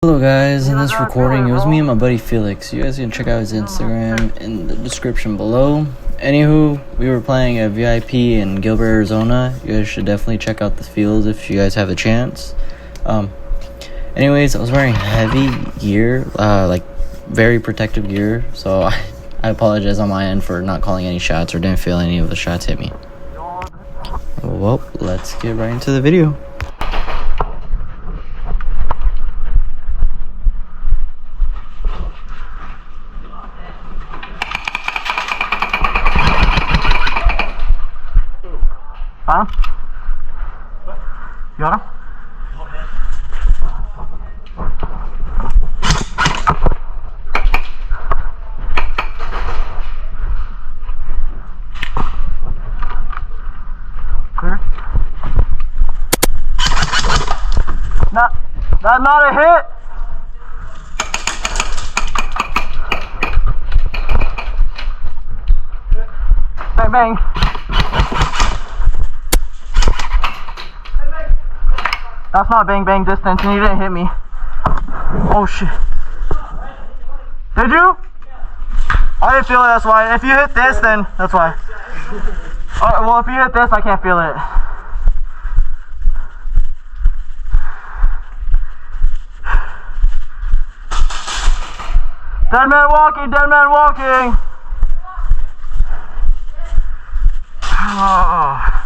Hello guys, in this recording it was me and my buddy Felix. You guys can check out his Instagram in the description below. Anywho, we were playing a VIP in Gilbert, Arizona. You guys should definitely check out the field if you guys have a chance. Anyways, I was wearing heavy gear, like very protective gear, so I apologize on my end for not calling any shots or didn't feel any of the shots hit me. Well, let's get right into the video. Got him? You got him? Clear? That's not a hit. Bang, bang. That's not bang bang distance, and you didn't hit me. Oh shit. Did you? I didn't feel it, that's why. If you hit this, then that's why. Alright, well, if you hit this, I can't feel it. Dead man walking, dead man walking. Oh.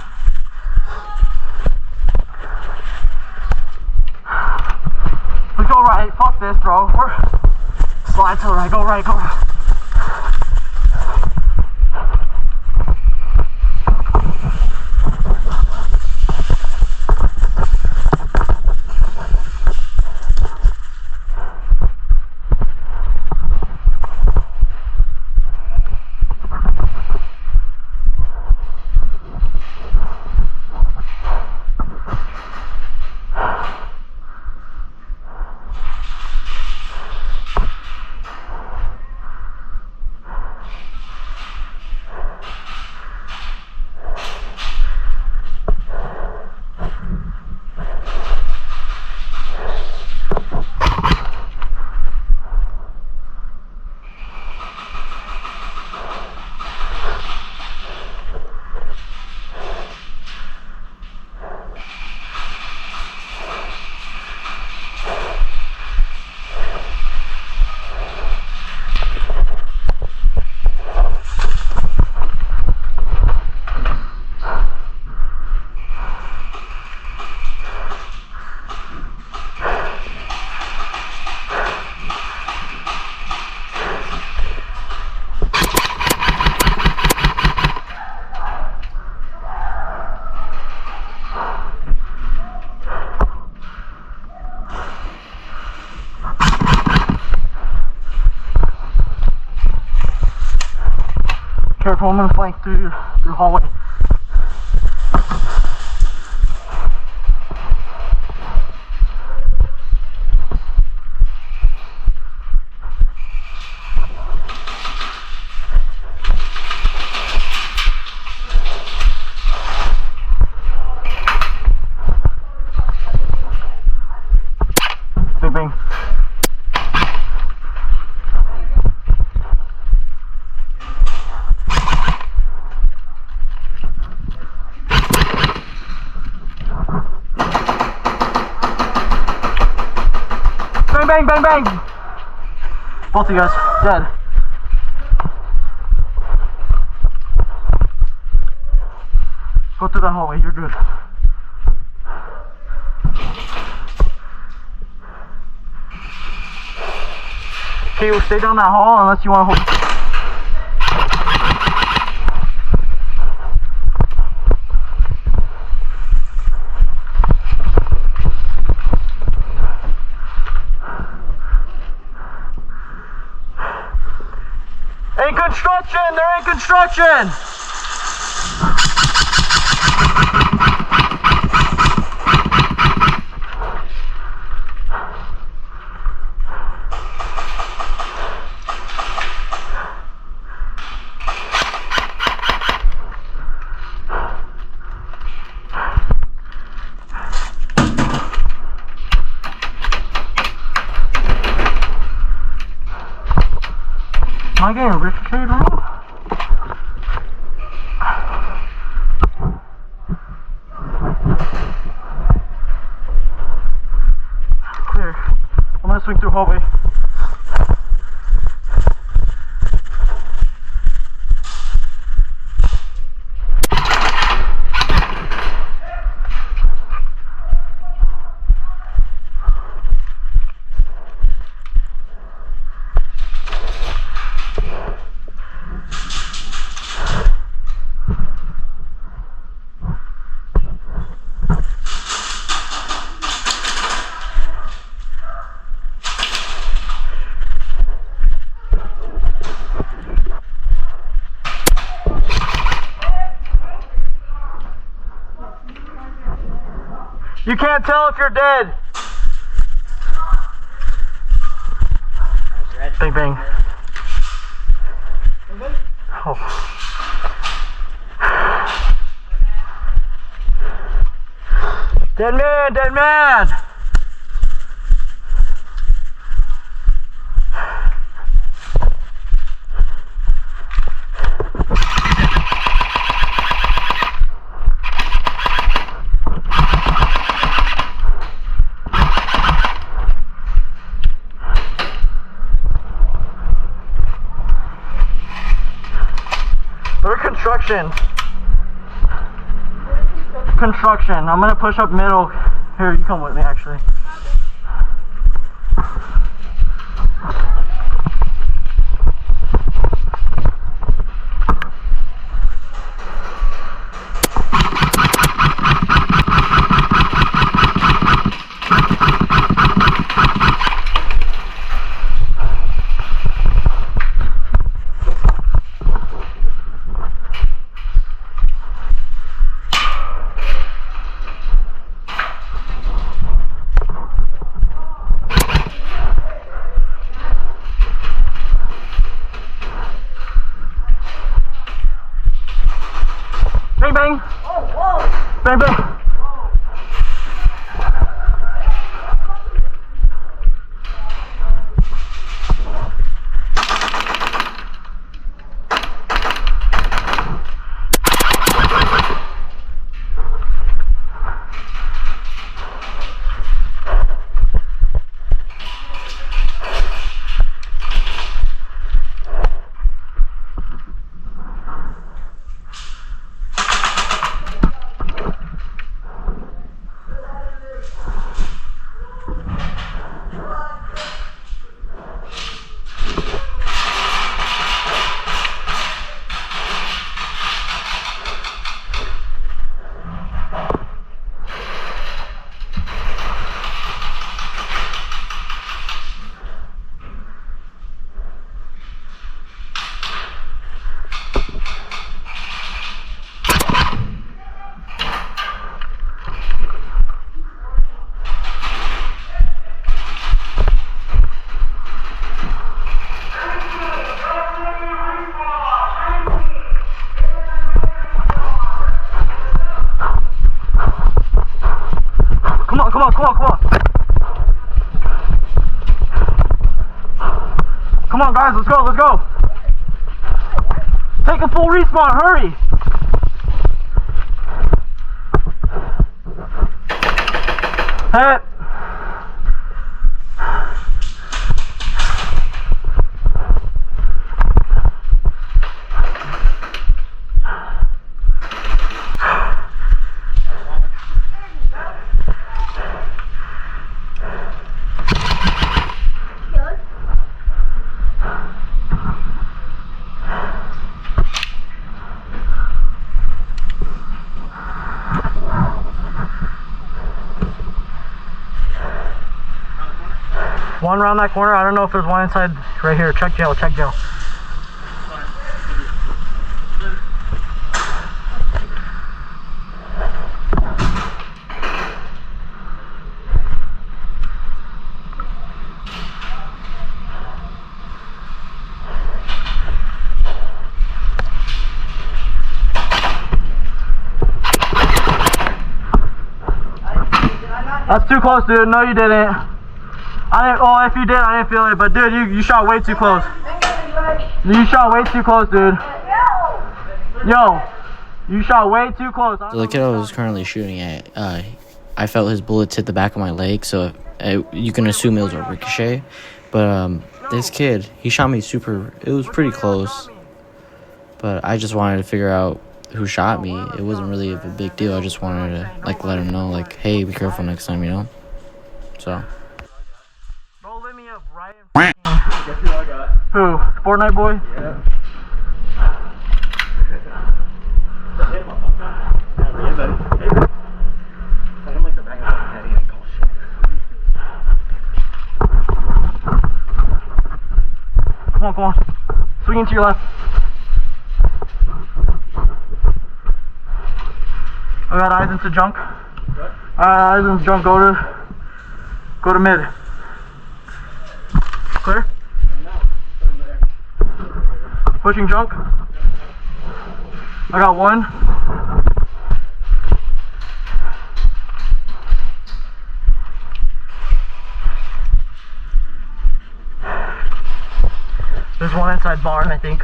We go right, fuck this, bro. Slide to the right, go right, go right. Careful, I'm gonna flank through the hallway. Bing bing. Bang, bang, bang! Both of you guys, dead. Go through that hallway, you're good. Okay, we'll stay down that hall unless you want to hold. In construction! They're in construction! Am I getting ricocheted wrong? Clear. I'm gonna swing through hallway. You can't tell if you're dead. Bang bang. Oh. Dead man, dead man. Construction. Construction. I'm gonna push up middle. Here, you come with me actually. Bang bang. Bang bang. Come on. Come on, guys, let's go. Take a full respawn, hurry. Hey. One around that corner. I don't know if there's one inside right here. Check jail. That's too close, dude. No, you didn't. Oh, if you did, I didn't feel it. But dude, you shot way too close. You shot way too close, dude. Yo, you shot way too close. So the kid I was currently shooting at, I felt his bullets hit the back of my leg, so you can assume it was a ricochet. But this kid, he shot me it was pretty close. But I just wanted to figure out who shot me. It wasn't really a big deal. I just wanted to, like, let him know, like, hey, be careful next time, you know? So. Bro, lit me up right in front. Guess who I got? Who? Fortnite boy? Yeah. Come on. Swing to your left. I got eyes into junk. Eyes into junk. Go to mid. Clear? Pushing junk. I got one. There's one inside barn, I think.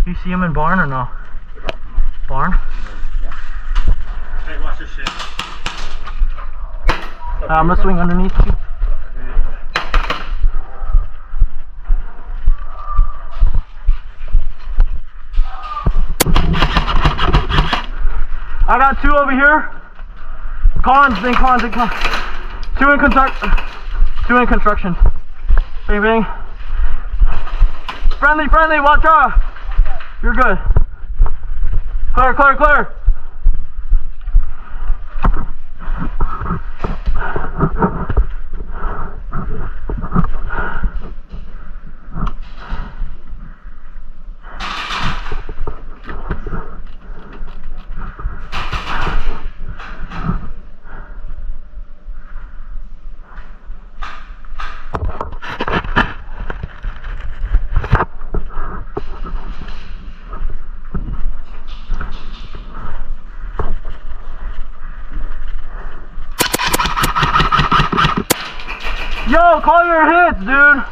You see him in barn or no? Barn? Yeah. Hey, watch this shit. I'm gonna swing underneath you. I got two over here. Cons. Two in construction. Bing bing. Friendly, watch out. You're good. Clear. Yo, call your hits, dude.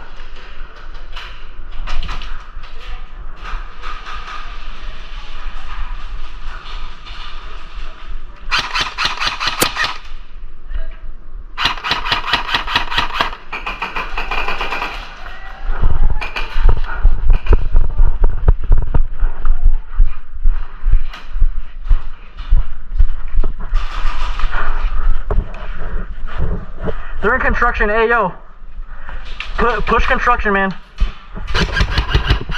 They're in construction. Hey, yo. Push construction, man.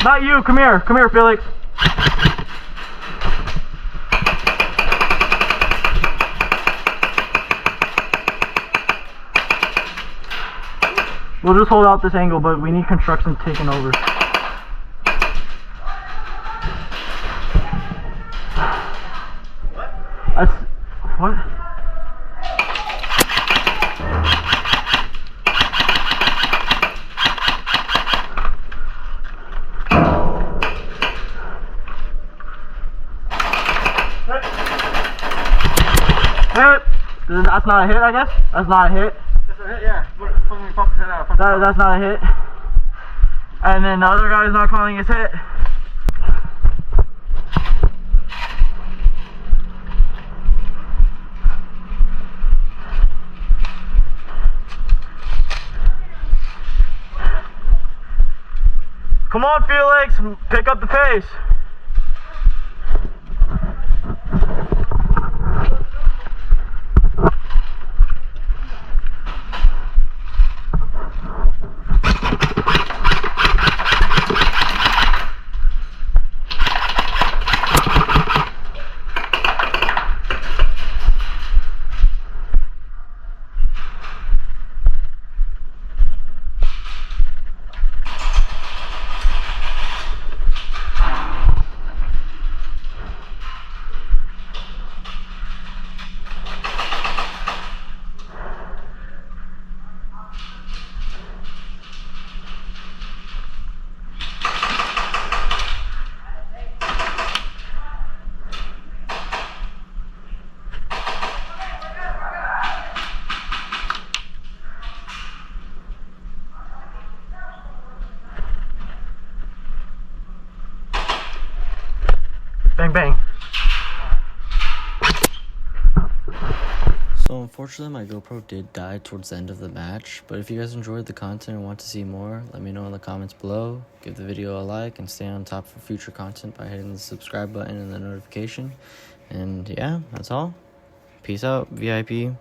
Not you. Come here, Felix. We'll just hold out this angle, but we need construction taken over. What? That's not a hit, I guess? That's not a hit. That's a hit, yeah. That's not a hit. And then the other guy's not calling his hit. Come on, Felix, pick up the pace. Bang, bang. So unfortunately my GoPro did die towards the end of the match, but if you guys enjoyed the content and want to see more, let me know in the comments below. Give the video a like and stay on top for future content by hitting the subscribe button and the notification. And yeah, that's all. Peace out, VIP.